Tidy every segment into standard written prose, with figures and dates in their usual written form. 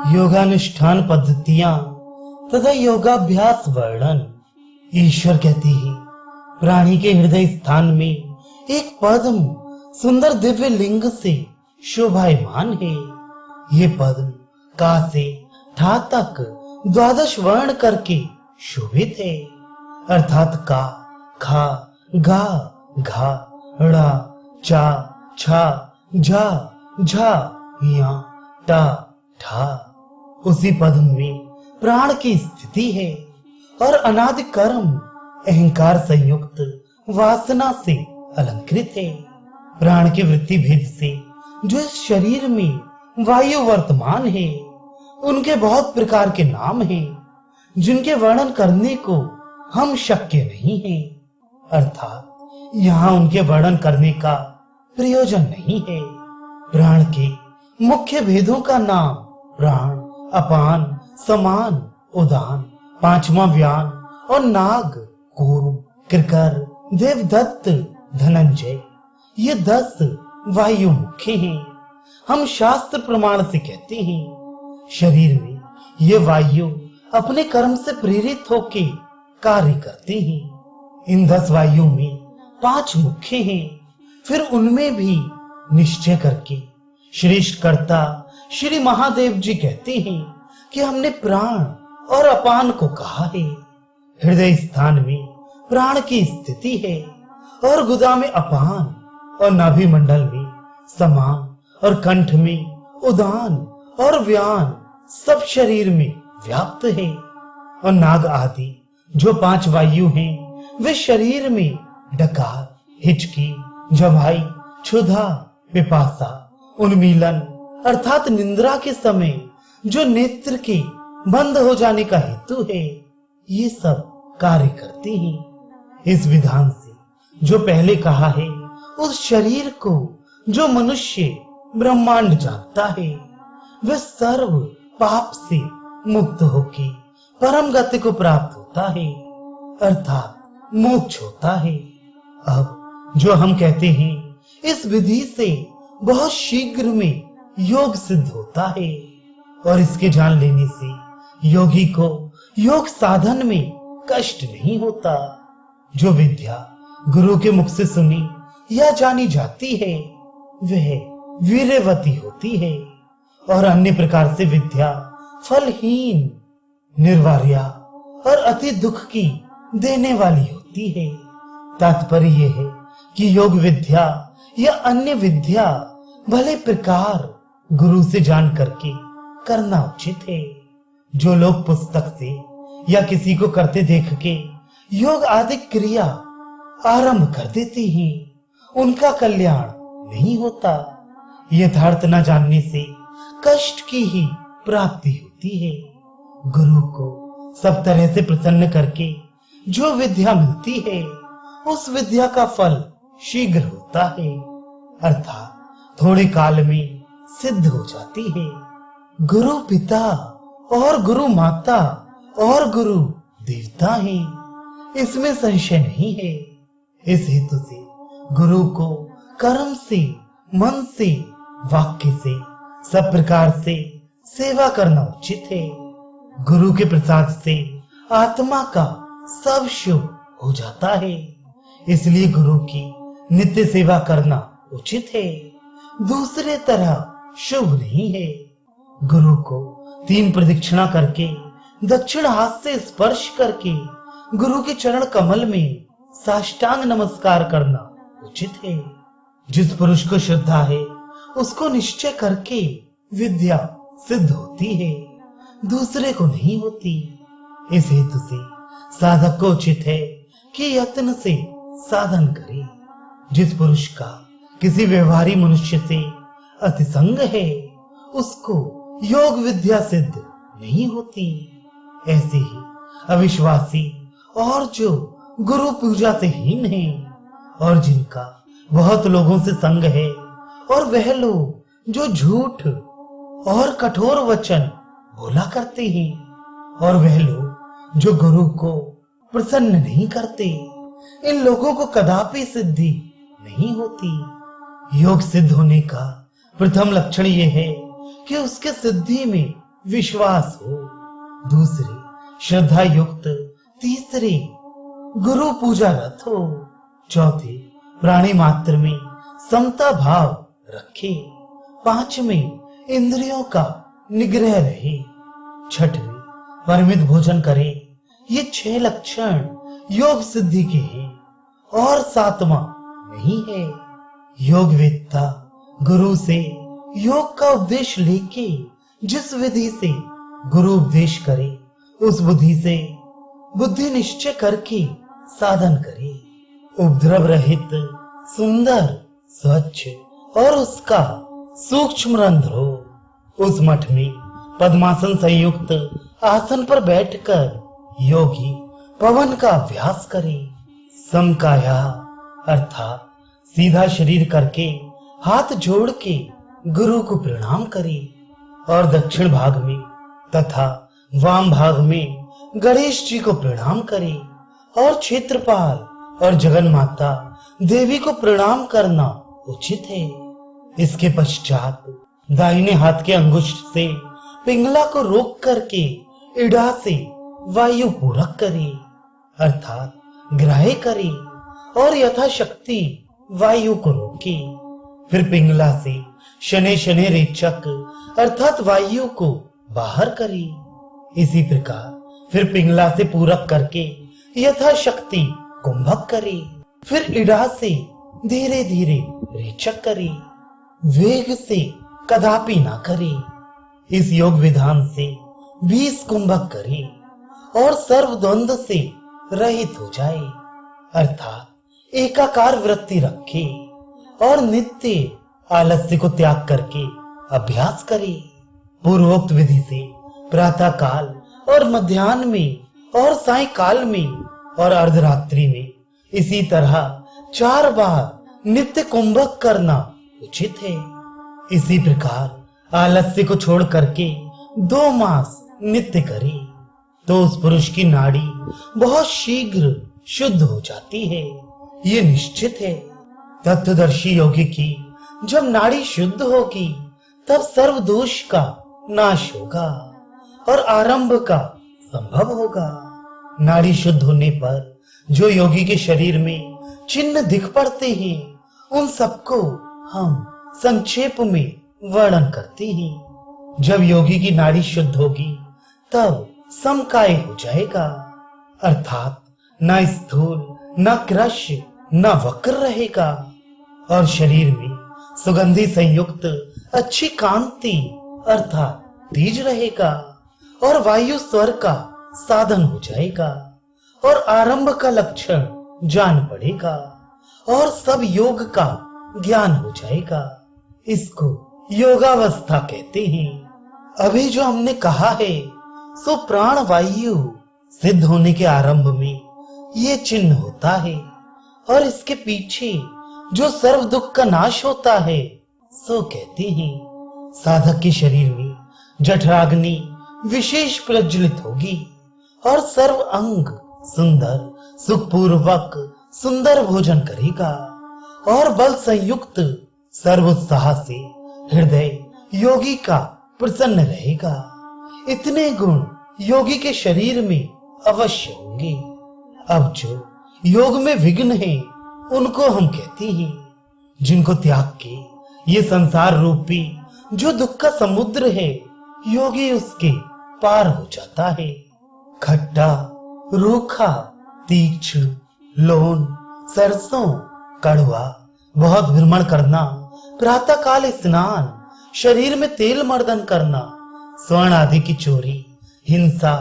योगानुष्ठान पद्धतियां तथा योगाभ्यास वर्णन। ईश्वर कहती है, प्राणी के हृदय स्थान में एक पद्म सुंदर दिव्य लिंग से शोभायमान है। ये पद्म का से ठा तक 12 वर्ण करके शोभित है, अर्थात का, खा, गा, घा, ड़ा, चा, छा, झा, झा, या, टा, ठा। उसी पद्म में प्राण की स्थिति है और अनादि कर्म अहंकार संयुक्त वासना से अलंकृत है। प्राण के वृत्ति भेद से जो इस शरीर में वायु वर्तमान है, उनके बहुत प्रकार के नाम हैं, जिनके वर्णन करने को हम शक्य नहीं है, अर्थात यहाँ उनके वर्णन करने का प्रयोजन नहीं है। प्राण के मुख्य भेदों का नाम प्राण, अपान, समान, उदान, पांचवा व्यान और नाग, कूर्म, कृकर, देवदत्त, धनंजय, ये 10 वायु मुख्य हैं। हम शास्त्र प्रमाण से कहते हैं, शरीर में ये वायु अपने कर्म से प्रेरित होके कार्य करते हैं। इन 10 वायु में 5 मुख्य हैं। फिर उनमें भी निश्चय करके श्रेष्ठ कर्ता श्री महादेव जी कहते हैं कि हमने प्राण और अपान को कहा है। हृदय स्थान में प्राण की स्थिति है और गुदा में अपान और नाभि मंडल में समान और कंठ में उदान और व्यान सब शरीर में व्याप्त है। और नाग आदि जो 5 वायु हैं, वे शरीर में डकार, हिचकी, जवाई, क्षुधा, पिपासा, उन्मीलन अर्थात निंद्रा के समय जो नेत्र के बंद हो जाने का हेतु है, ये सब कार्य करते हैं। इस विधान से जो पहले कहा है, उस शरीर को जो मनुष्य ब्रह्मांड जानता है, वह सर्व पाप से मुक्त होके परम गति को प्राप्त होता है, अर्थात मोक्ष होता है। अब जो हम कहते हैं, इस विधि से बहुत शीघ्र में योग सिद्ध होता है और इसके जान लेने से योगी को योग साधन में कष्ट नहीं होता। जो विद्या गुरु के मुख से सुनी या जानी जाती है, वह वीर्यवती होती है और अन्य प्रकार से विद्या फलहीन, निर्वार्या और अति दुख की देने वाली होती है। तात्पर्य यह है कि योग विद्या या अन्य विद्या भले प्रकार गुरु से जान करके करना उचित है। जो लोग पुस्तक से या किसी को करते देख के योग आदि क्रिया आरंभ कर देते हैं, उनका कल्याण नहीं होता। यथार्थ न जानने से कष्ट की ही प्राप्ति होती है। गुरु को सब तरह से प्रसन्न करके जो विद्या मिलती है, उस विद्या का फल शीघ्र होता है, अर्थात थोड़े काल में सिद्ध हो जाती है। गुरु पिता और गुरु माता और गुरु देवता हैं, इसमें संशय नहीं है। इस हेतु से गुरु को कर्म से, मन से, वाक्य से, सब प्रकार से सेवा करना उचित है। गुरु के प्रसाद से आत्मा का सब शुभ हो जाता है, इसलिए गुरु की नित्य सेवा करना उचित है। दूसरे तरह शुभ नहीं है। गुरु को 3 प्रदक्षिणा करके दक्षिण हाथ से स्पर्श करके गुरु के चरण कमल में साष्टांग नमस्कार करना उचित है। जिस पुरुष को श्रद्धा है, उसको निश्चय करके विद्या सिद्ध होती है, दूसरे को नहीं होती। इस हेतु से साधक को उचित है कि यत्न से साधन करे। जिस पुरुष का किसी व्यवहारी मनुष्य से अतिसंग है, उसको योग विद्या सिद्ध नहीं होती। ऐसे ही अविश्वासी और जो गुरु पूजा से हीन हैं और जिनका बहुत लोगों से संग है, और वह लोग जो झूठ और कठोर वचन बोला करते हैं, और वह लोग जो गुरु को प्रसन्न नहीं करते, इन लोगों को कदापि सिद्धि नहीं होती। योग सिद्ध होने का प्रथम लक्षण यह है कि उसके सिद्धि में विश्वास हो। दूसरे श्रद्धा युक्त। तीसरे गुरु पूजा रत हो। चौथे प्राणी मात्र में समता भाव रखे। पांचवें इंद्रियों का निग्रह रहे। छठवें परिमित भोजन करे। ये 6 लक्षण योग सिद्धि के हैं। और सातवां नहीं है। योग वेत्ता गुरु से योग का उपदेश लेके जिस विधि से गुरु उपदेश करे उस बुद्धि से बुद्धि निश्चय करके साधन करे। उपद्रव रहित, सुंदर, स्वच्छ और उसका सूक्ष्म रंध्र हो। उस मठ में पद्मासन संयुक्त आसन पर बैठकर योगी पवन का अभ्यास करे। समकाया अर्थात सीधा शरीर करके हाथ जोड़ के गुरु को प्रणाम करे और दक्षिण भाग में तथा वाम भाग में गणेश जी को प्रणाम करे और क्षेत्रपाल और जगन माता देवी को प्रणाम करना उचित है। इसके पश्चात दाहिने हाथ के अंगुष्ठ से पिंगला को रोक करके इड़ा से वायु पूरक करे अर्थात ग्राह्य करे और यथाशक्ति वायु को रोके। फिर पिंगला से शनै शनै रेचक अर्थात वायु को बाहर करे। इसी प्रकार फिर पिंगला से पूरक करके यथाशक्ति कुंभक करे। फिर इड़ा से धीरे धीरे रेचक करे, वेग से कदापि ना करे। इस योग विधान से 20 कुंभक करे और सर्वद्वंद से रहित हो जाए अर्थात एकाकार वृत्ति रखे और नित्य आलस्य को त्याग करके अभ्यास करे। पूर्वोक्त विधि से प्रातः काल और मध्याह्न में और सायकाल में और अर्धरात्रि में इसी तरह 4 बार नित्य कुंभक करना उचित है। इसी प्रकार आलस्य को छोड़ करके 2 मास नित्य करे तो उस पुरुष की नाड़ी बहुत शीघ्र शुद्ध हो जाती है। ये निश्चित है। तत्वदर्शी योगी की जब नाड़ी शुद्ध होगी तब सर्व दोष का नाश होगा और आरंभ का संभव होगा। नाड़ी शुद्ध होने पर जो योगी के शरीर में चिन्ह दिख पड़ते हैं उन सबको हम संक्षेप में वर्णन करते हैं। जब योगी की नाड़ी शुद्ध होगी तब समकाय हो जाएगा अर्थात न स्थूल, न कृश, न वक्र रहेगा और शरीर में सुगंधि संयुक्त अच्छी कांति अर्थात तेज रहेगा और वायु स्वर का साधन हो जाएगा और आरंभ का लक्षण जान पड़ेगा और सब योग का ज्ञान हो जाएगा। इसको योगावस्था कहते हैं। अभी जो हमने कहा है सो प्राण वायु सिद्ध होने के आरंभ में ये चिन्ह होता है और इसके पीछे जो सर्व दुख का नाश होता है सो कहते हैं। साधक के शरीर में जठराग्नि विशेष प्रज्वलित होगी और सर्व अंग सुंदर सुखपूर्वक सुंदर भोजन करेगा और बल संयुक्त सर्व उत्साह से हृदय योगी का प्रसन्न रहेगा। इतने गुण योगी के शरीर में अवश्य होंगे। अब जो योग में विघ्न है उनको हम कहते हैं, जिनको त्याग के ये संसार रूपी जो दुख का समुद्र है योगी उसके पार हो जाता है। खट्टा, रूखा, तीक्ष्ण, लोन, सरसों, कड़वा, बहुत भ्रमण करना, प्रातः काल स्नान, शरीर में तेल मर्दन करना, स्वर्ण आदि की चोरी, हिंसा,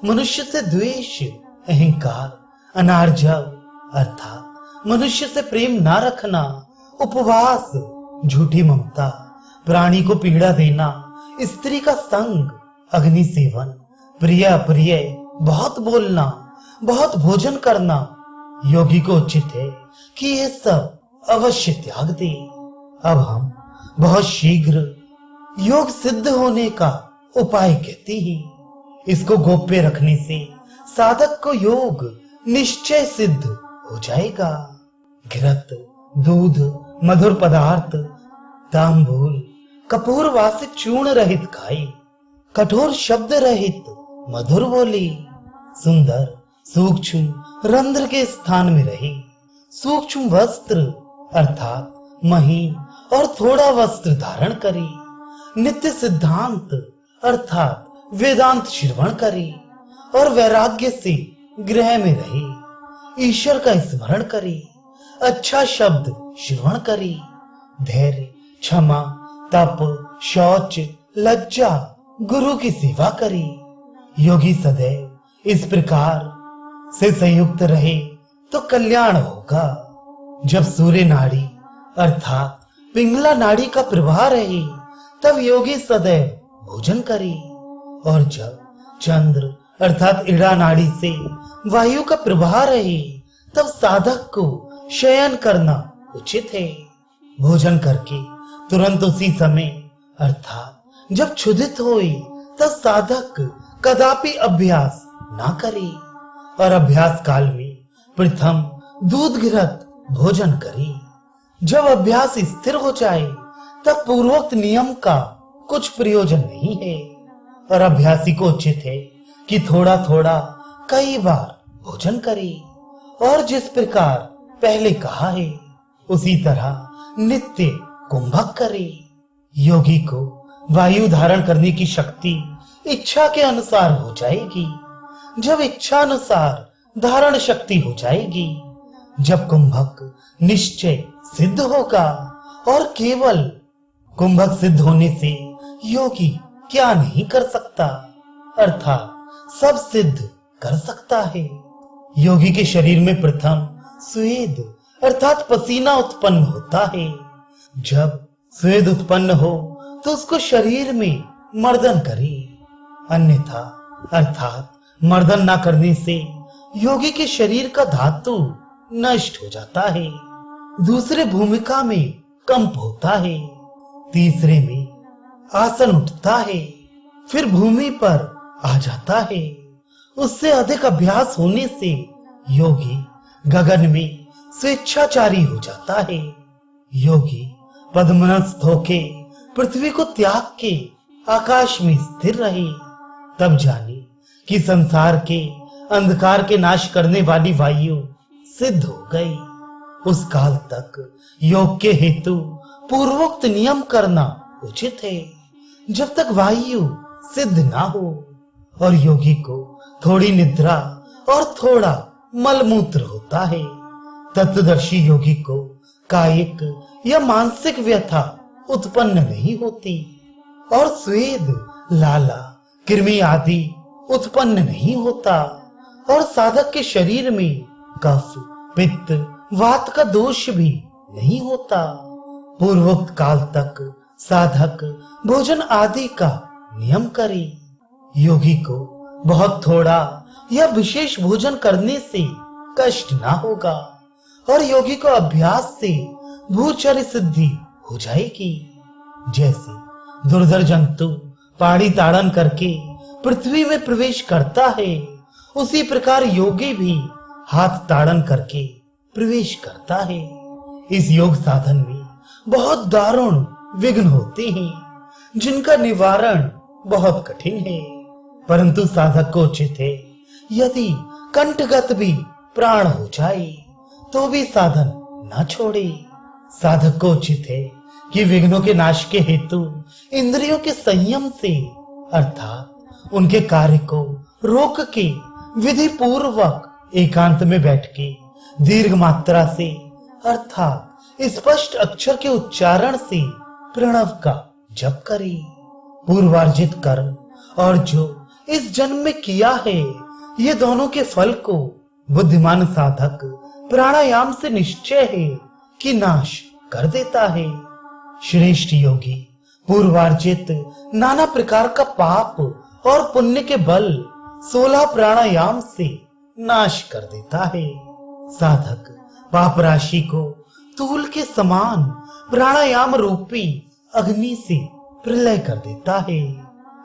मनुष्य से द्वेष, अहंकार, अनार्जव अर्थात मनुष्य से प्रेम ना रखना, उपवास, झूठी ममता, प्राणी को पीड़ा देना, स्त्री का संग, अग्नि सेवन, प्रिय अप्रिय, बहुत बोलना, बहुत भोजन करना, योगी को उचित है कि ये सब अवश्य त्याग दे। अब हम बहुत शीघ्र योग सिद्ध होने का उपाय कहते हैं। इसको गोप्य रखने से साधक को योग निश्चय सिद्ध हो जाएगा। घृत, दूध, मधुर पदार्थ, तांबूल, कपूर वासित चूर्ण रहित खाए, कठोर शब्द रहित मधुर बोली, सुंदर सूक्ष्म रंध्र के स्थान में रही। सूक्ष्म वस्त्र अर्थात महीन और थोड़ा वस्त्र धारण करी। नित्य सिद्धांत अर्थात वेदांत श्रवण करी और वैराग्य से गृह में रही। ईश्वर का स्मरण करी, अच्छा शब्द श्रवण करी। धैर्य, क्षमा, तप, शौच, लज्जा, गुरु की सेवा करी। योगी सदैव इस प्रकार से संयुक्त रहे तो कल्याण होगा। जब सूर्य नाड़ी अर्थात पिंगला नाड़ी का प्रवाह रहे तब योगी सदैव भोजन करे, और जब चंद्र अर्थात इड़ा नाड़ी से वायु का प्रवाह रहे तब साधक को शयन करना उचित है। भोजन करके तुरंत उसी समय अर्थात जब क्षुधित होए तब साधक कदापि अभ्यास ना करे, और अभ्यास काल में प्रथम दूध घृत भोजन करे। जब अभ्यास स्थिर हो जाए तब पूर्वोक्त नियम का कुछ प्रयोजन नहीं है, और अभ्यासी को उचित है कि थोड़ा थोड़ा कई बार भोजन करे, और जिस प्रकार पहले कहा है उसी तरह नित्य कुंभक करे। योगी को वायु धारण करने की शक्ति इच्छा के अनुसार हो जाएगी। जब इच्छा अनुसार धारण शक्ति हो जाएगी, जब कुंभक निश्चय सिद्ध होगा, और केवल कुंभक सिद्ध होने से योगी क्या नहीं कर सकता, अर्थात सब सिद्ध कर सकता है। योगी के शरीर में प्रथम स्वेद अर्थात पसीना उत्पन्न होता है। जब स्वेद उत्पन्न हो तो उसको शरीर में मर्दन करे, अन्यथा अर्थात मर्दन ना करने से योगी के शरीर का धातु नष्ट हो जाता है। दूसरे भूमिका में कंप होता है, तीसरे में आसन उठता है, फिर भूमि पर आ जाता है। उससे अधिक अभ्यास होने से योगी गगन में स्वेच्छाचारी हो जाता है। योगी पद्मनस्थ होके पृथ्वी को त्याग के आकाश में स्थिर रहे, तब जाने कि संसार के अंधकार के नाश करने वाली वायु सिद्ध हो गई। उस काल तक योग के हेतु पूर्वोक्त नियम करना उचित है, जब तक वायु सिद्ध ना हो, और योगी को थोड़ी निद्रा और थोड़ा मलमूत्र होता है। तत्वदर्शी योगी को कायिक या मानसिक व्यथा उत्पन्न नहीं होती, और स्वेद, लाला, कृमि आदि उत्पन्न नहीं होता, और साधक के शरीर में कफ, पित्त, वात का दोष भी नहीं होता। पूर्वोक्त काल तक साधक भोजन आदि का नियम करे। योगी को बहुत थोड़ा या विशेष भोजन करने से कष्ट ना होगा, और योगी को अभ्यास से भूचर्य सिद्धि हो जाएगी। जैसे दुर्धर जंतु पाड़ी ताड़न करके पृथ्वी में प्रवेश करता है, उसी प्रकार योगी भी हाथ ताड़न करके प्रवेश करता है। इस योग साधन में बहुत दारुण विघ्न होते हैं, जिनका निवारण बहुत कठिन है, परंतु साधक को उचित है यदि कंठगत भी प्राण हो जाए तो भी साधन न छोड़े। साधक को उचित है कि विघ्नों के नाश के हेतु इंद्रियों के संयम से अर्थात उनके कार्य को रोक के विधि पूर्वक एकांत में बैठ के दीर्घ मात्रा से अर्थात स्पष्ट अक्षर के उच्चारण से प्रणव का जप करे। पूर्वार्जित कर्म और जो इस जन्म में किया है, ये दोनों के फल को बुद्धिमान साधक प्राणायाम से निश्चय है कि नाश कर देता है। श्रेष्ठ योगी पूर्वार्जित नाना प्रकार का पाप और पुण्य के बल 16 प्राणायाम से नाश कर देता है। साधक पाप राशि को तूल के समान प्राणायाम रूपी अग्नि से प्रलय कर देता है,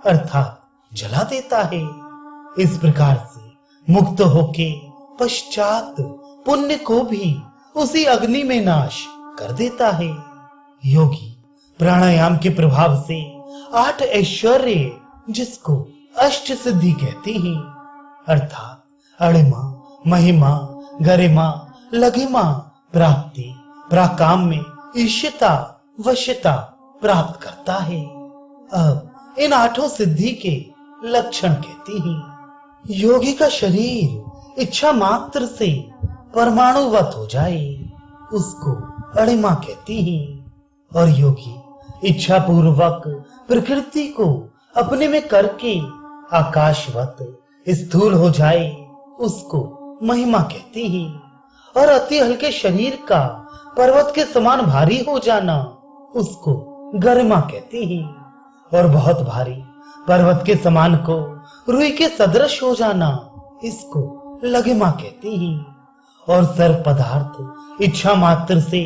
अर्थात जला देता है। इस प्रकार से मुक्त होके पश्चात पुण्य को भी उसी अग्नि में नाश कर देता है। योगी प्राणायाम के प्रभाव से 8 ऐश्वर्य जिसको अष्ट सिद्धि कहती हैं, अर्थात अणिमा, महिमा, गरिमा, लघिमा, प्राप्ति, प्राकाम्य, ईशिता, वश्यता प्राप्त करता है। अब इन आठों सिद्धि के लक्षण कहती हैं। योगी का शरीर इच्छा मात्र से परमाणुवत हो जाए, उसको अणिमा कहती हैं। और योगी इच्छा पूर्वक प्रकृति को अपने में करके आकाशवत स्थूल हो जाए, उसको महिमा कहती हैं। और अति हल्के शरीर का पर्वत के समान भारी हो जाना, उसको गरिमा कहती हैं। और बहुत भारी पर्वत के समान को रुई के सदृश हो जाना, इसको लघिमा कहती हैं। और सर्व पदार्थ इच्छा मात्र से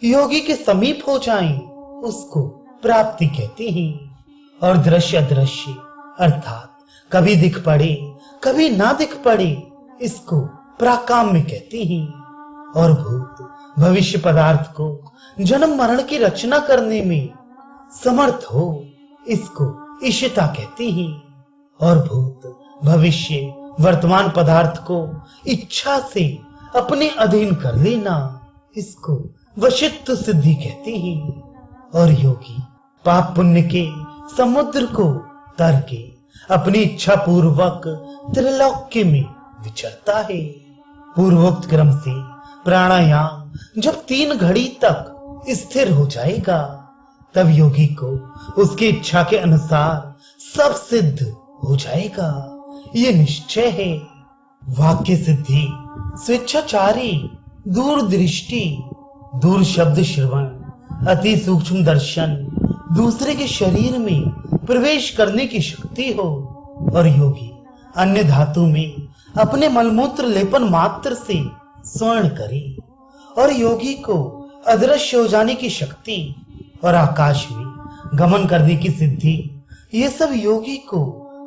योगी के समीप हो जाएं, उसको प्राप्ति कहती हैं। और दृश्य अदृश्य अर्थात कभी दिख पड़े कभी ना दिख पड़े, इसको प्राकाम्य कहती हैं। और भूत भविष्य पदार्थ को जन्म मरण की रचना करने में समर्थ हो, इसको ईशिता कहती हैं। और भूत भविष्य वर्तमान पदार्थ को इच्छा से अपने अधीन कर लेना, इसको वशित्व सिद्धि कहती हैं। और योगी पाप पुण्य के समुद्र को तर के अपनी इच्छा पूर्वक त्रिलोक्य में विचरता है। पूर्वोक्त क्रम से प्राणायाम जब 3 घड़ी तक स्थिर हो जाएगा, तब योगी को उसकी इच्छा के अनुसार सब सिद्ध हो जाएगा, ये निश्चय है। वाक्य सिद्धि, स्वेच्छाचारी, दूरदृष्टि, दूर शब्द श्रवण, अति सूक्ष्म दर्शन, दूसरे के शरीर में प्रवेश करने की शक्ति हो। और योगी अन्य धातु में अपने मलमूत्र लेपन मात्र से स्वर्ण करे। और योगी को अदृश्य हो जाने की शक्ति और आकाश में गमन करने की सिद्धि, ये सब योगी को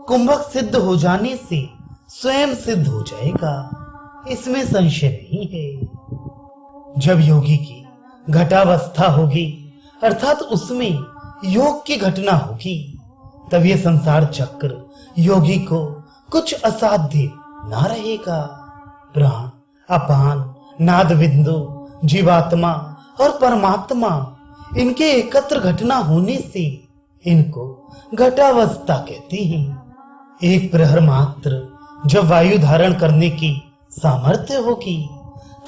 कुंभक सिद्ध हो जाने से स्वयं सिद्ध हो जाएगा, इसमें संशय नहीं है। जब योगी की घटावस्था होगी, अर्थात उसमें योग की घटना होगी, तब ये संसार चक्र योगी को कुछ असाध्य ना रहेगा। प्राण, अपान, नाद बिंदु, जीवात्मा और परमात्मा, इनके एकत्र घटना होने से इनको घटावस्था कहते हैं। एक प्रहर मात्र जब वायु धारण करने की सामर्थ्य होगी,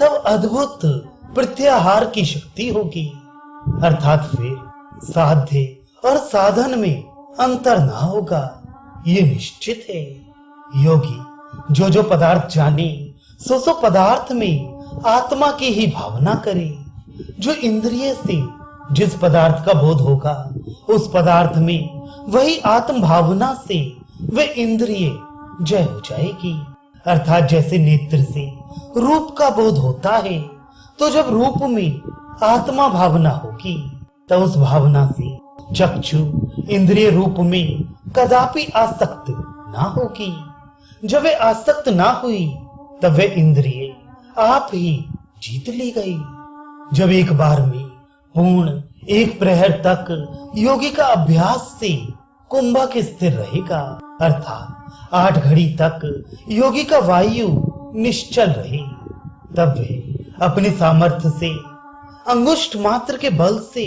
तब अद्भुत प्रत्याहार की शक्ति होगी, अर्थात फिर साध्य और साधन में अंतर ना होगा, ये निश्चित है। योगी जो पदार्थ जाने, सो पदार्थ में आत्मा की ही भावना करे। जो इंद्रिय से जिस पदार्थ का बोध होगा, उस पदार्थ में वही आत्म भावना से वह इंद्रिय जय हो जाएगी। अर्थात जैसे नेत्र से रूप का बोध होता है, तो जब रूप में आत्मा भावना होगी, तो उस भावना से चक्षु इंद्रिय रूप में कदापि आसक्त ना होगी। जब वे आसक्त ना हुई, तब वे इंद्रिय आप ही जीत ली गई। जब एक बार में पूर्ण एक प्रहर तक योगी का अभ्यास से कुंभक स्थिर रहेगा, अर्थात 8 घड़ी तक योगी का वायु निश्चल रहे, तब वे अपने सामर्थ्य से अंगुष्ठ मात्र के बल से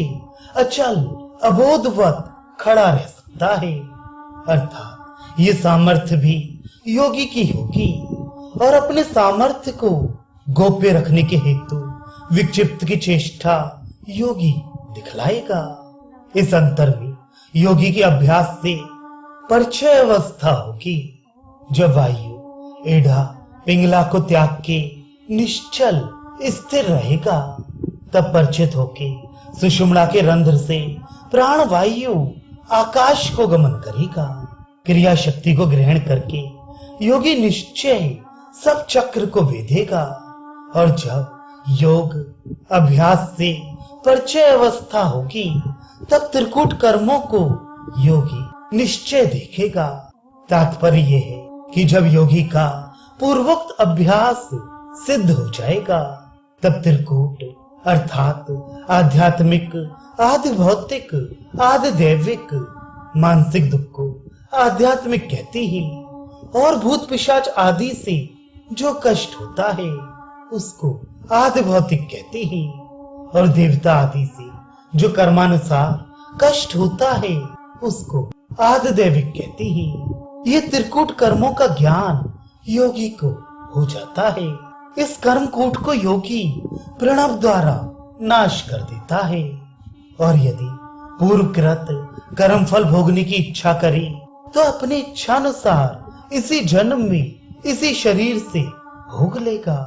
अचल अबोधवत खड़ा रह सकता है। अर्थात ये सामर्थ्य भी योगी की होगी, और अपने सामर्थ्य को गोप्य रखने के हेतु विक्षिप्त की चेष्टा योगी दिखलाएगा। इस अंतर में योगी के अभ्यास से परिचय अवस्था होगी। जब वायु एड़ा पिंगला को त्याग के निश्चल स्थिर रहेगा, तब परिचित होके सुषुम्ना के रंध्र से प्राण वायु आकाश को गमन करेगा। क्रिया शक्ति को ग्रहण करके योगी निश्चय सब चक्र को वेधेगा, और जब योग अभ्यास से परिचय अवस्था होगी, तब त्रिकूट कर्मों को योगी निश्चय देखेगा। तात्पर्य यह है कि जब योगी का पूर्वोक्त अभ्यास सिद्ध हो जाएगा, तब त्रिकूट अर्थात आध्यात्मिक, आदि भौतिक, आदि दैविक, मानसिक दुख को आध्यात्मिक कहती ही, और भूत पिशाच आदि से जो कष्ट होता है उसको आदि भौतिक कहती ही, और देवता आदि से जो कर्मानुसार कष्ट होता है उसको आदि दैविक कहती ही। ये त्रिकूट कर्मों का ज्ञान योगी को हो जाता है। इस कर्मकूट को योगी प्रणव द्वारा नाश कर देता है, और यदि पूर्वकृत कर्म फल भोगने की इच्छा करे तो अपनी इच्छा अनुसार इसी जन्म में इसी शरीर से भोग लेगा।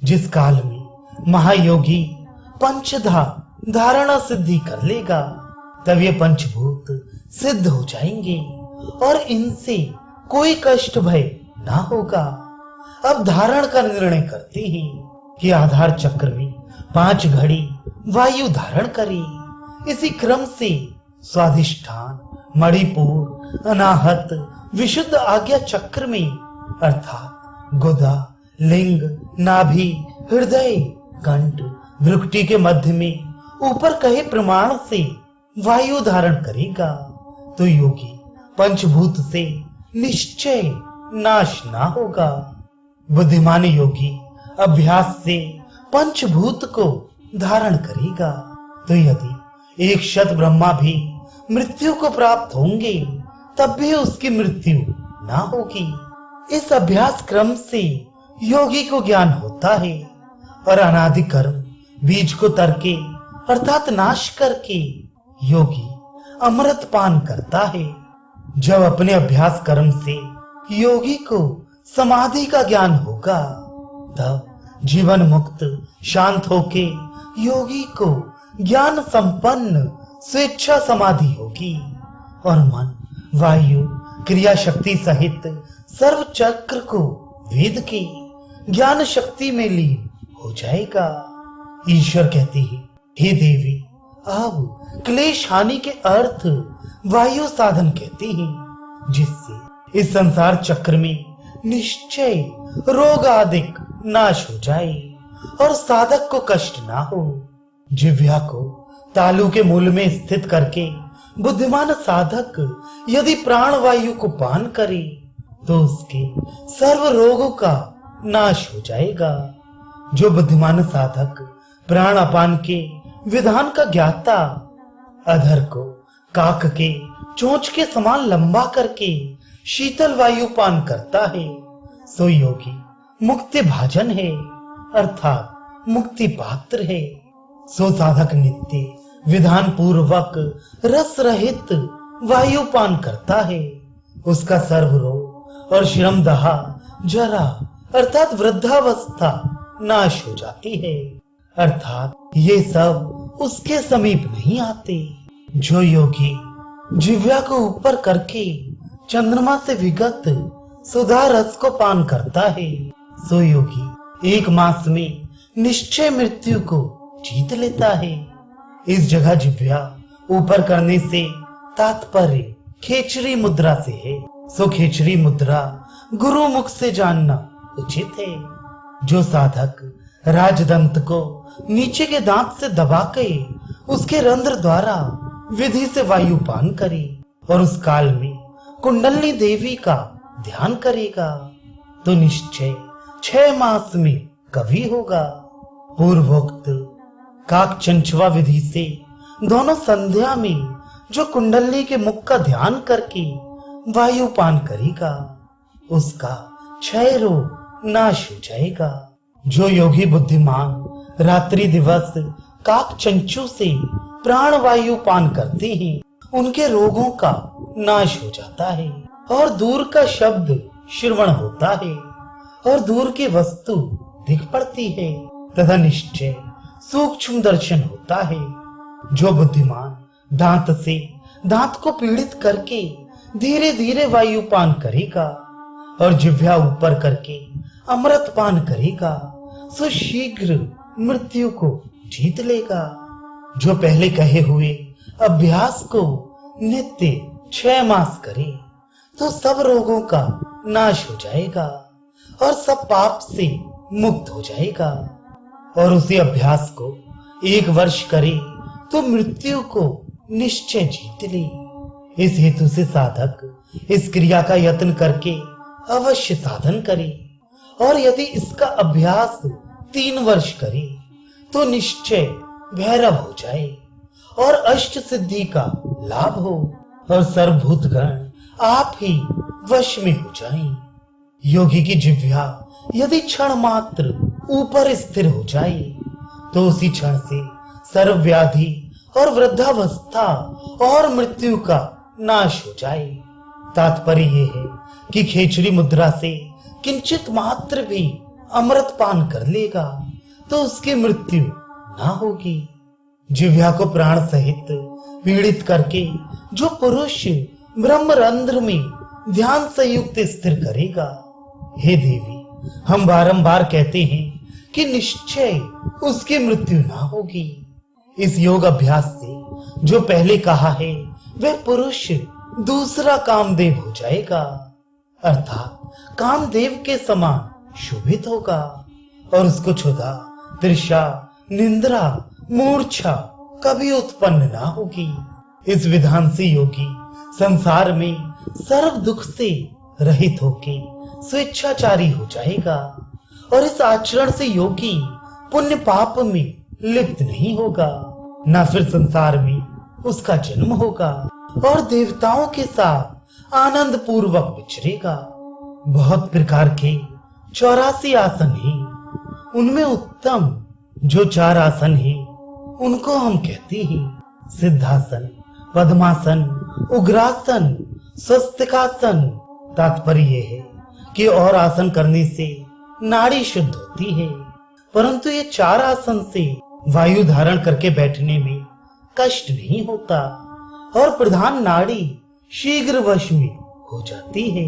जिस काल में महायोगी पंचधा धारणा सिद्धि कर लेगा तब ये पंचभूत सिद्ध हो जाएंगे और इनसे कोई कष्ट भय ना होगा। अब धारण का निर्णय करते हैं कि आधार चक्र में 5 घड़ी वायु धारण करे। इसी क्रम से स्वाधिष्ठान, मणिपुर, अनाहत, विशुद्ध आज्ञा चक्र में अर्थात गुदा, लिंग, नाभि, हृदय, कंठ, भ्रुकुटी के मध्य में ऊपर कहे प्रमाण से वायु धारण करेगा तो योगी पंचभूत से निश्चय नाश ना होगा। बुद्धिमान योगी अभ्यास से पंचभूत को धारण करेगा तो यदि 100 ब्रह्मा भी मृत्यु को प्राप्त होंगे तब भी उसकी मृत्यु ना होगी। इस अभ्यास क्रम से योगी को ज्ञान होता है और अनादि कर्म बीज को तरके अर्थात नाश करके योगी अमृत पान करता है। जब अपने अभ्यास कर्म से योगी को समाधि का ज्ञान होगा तब जीवन मुक्त शांत होके योगी को ज्ञान संपन्न स्वेच्छा समाधि होगी और मन, वायु, क्रिया शक्ति सहित सर्व चक्र को वेद की ज्ञान शक्ति में लीन हो जाएगा। ईश्वर कहते हैं, हे देवी, अब क्लेश हानि के अर्थ वायु साधन कहते हैं जिससे इस संसार चक्र में निश्चय रोग आदि नाश हो जाए और साधक को कष्ट ना हो। जिह्वा को तालु के मूल में स्थित करके बुद्धिमान साधक यदि प्राण वायु को पान करे तो उसके सर्व रोगों का नाश हो जाएगा। जो बुद्धिमान साधक प्राण अपान के विधान का ज्ञाता अधर को काक के चोंच के समान लंबा करके शीतल वायु पान करता है सो योगी मुक्ति भाजन है अर्थात मुक्ति पात्र है। सो साधक नित्य विधान पूर्वक रस रहित वायु पान करता है। उसका सर्व रोग और श्रम दहा जरा अर्थात वृद्धावस्था नाश हो जाती है अर्थात ये सब उसके समीप नहीं आते। जो योगी जिह्वा को ऊपर करके चंद्रमा से विगत सुधा रस को पान करता है सो योगी 1 मास में निश्चय मृत्यु को जीत लेता है। इस जगह जिह्वा ऊपर करने से तात्पर्य खेचरी मुद्रा से है सो खेचरी मुद्रा गुरु मुख से जानना उचित है। जो साधक राजदंत को नीचे के दांत से दबा के उसके रंध्र द्वारा विधि से वायु पान करे और उस काल में कुंडलनी देवी का ध्यान करेगा तो निश्चय 6 मास में कवि होगा। पूर्वोक्त काक चंचवा विधि से दोनों संध्या में जो कुंडलनी के मुख का ध्यान करके वायु पान करेगा उसका क्षय रोग नाश हो जाएगा। जो योगी बुद्धिमान रात्रि दिवस काक चंचू से प्राण वायु पान करते हैं उनके रोगों का नाश हो जाता है और दूर का शब्द श्रवण होता है और दूर की वस्तु दिख पड़ती है तथा निश्चय सूक्ष्म दर्शन होता है। जो बुद्धिमान दांत से दांत को पीड़ित करके धीरे धीरे वायु पान करेगा और जिह्वा ऊपर करके अमृत पान करेगा सो शीघ्र मृत्यु को जीत लेगा। जो पहले कहे हुए अभ्यास को नित्य 6 मास करे तो सब रोगों का नाश हो जाएगा और सब पाप से मुक्त हो जाएगा और उसी अभ्यास को 1 वर्ष करे तो मृत्यु को निश्चय जीत ले। इस हेतु से साधक इस क्रिया का यत्न करके अवश्य साधन करे, और यदि इसका अभ्यास 3 वर्ष करे तो निश्चय भैरव हो जाए और अष्ट सिद्धि का लाभ हो और सर्वभूत गण आप ही वश में हो जाएं। योगी की जिह्वा यदि क्षण मात्र ऊपर स्थिर हो जाए तो उसी क्षण से सर्व व्याधि और वृद्धावस्था और मृत्यु का नाश हो जाए। तात्पर्य यह है कि खेचड़ी मुद्रा से किंचित मात्र भी अमृत पान कर लेगा तो उसकी मृत्यु ना होगी। जिह्वा को प्राण सहित पीड़ित करके जो पुरुष ब्रह्मरंध्र में ध्यान संयुक्त स्थिर करेगा, हे देवी, हम बारंबार कहते हैं कि निश्चय उसकी मृत्यु ना होगी। इस योग अभ्यास से जो पहले कहा है वह पुरुष दूसरा कामदेव हो जाएगा, अर्थात कामदेव के समान शोभित होगा और उसको क्षुधा, तृषा, निंद्रा, मूर्छा कभी उत्पन्न ना होगी। इस विधान से योगी संसार में सर्व दुख से रहित होके स्वेच्छाचारी हो जाएगा और इस आचरण से योगी पुण्य पाप में लिप्त नहीं होगा, ना फिर संसार में उसका जन्म होगा और देवताओं के साथ आनंद पूर्वक विचरेगा। बहुत प्रकार के 84 आसन हैं, उनमें उत्तम जो 4 आसन हैं उनको हम कहते हैं सिद्धासन, पद्मासन, उग्रासन, स्वस्तिकासन। तात्पर्य यह है कि और आसन करने से नाड़ी शुद्ध होती है, परंतु ये 4 आसन से वायु धारण करके बैठने में कष्ट नहीं होता और प्रधान नाड़ी शीघ्र वश में हो जाती है।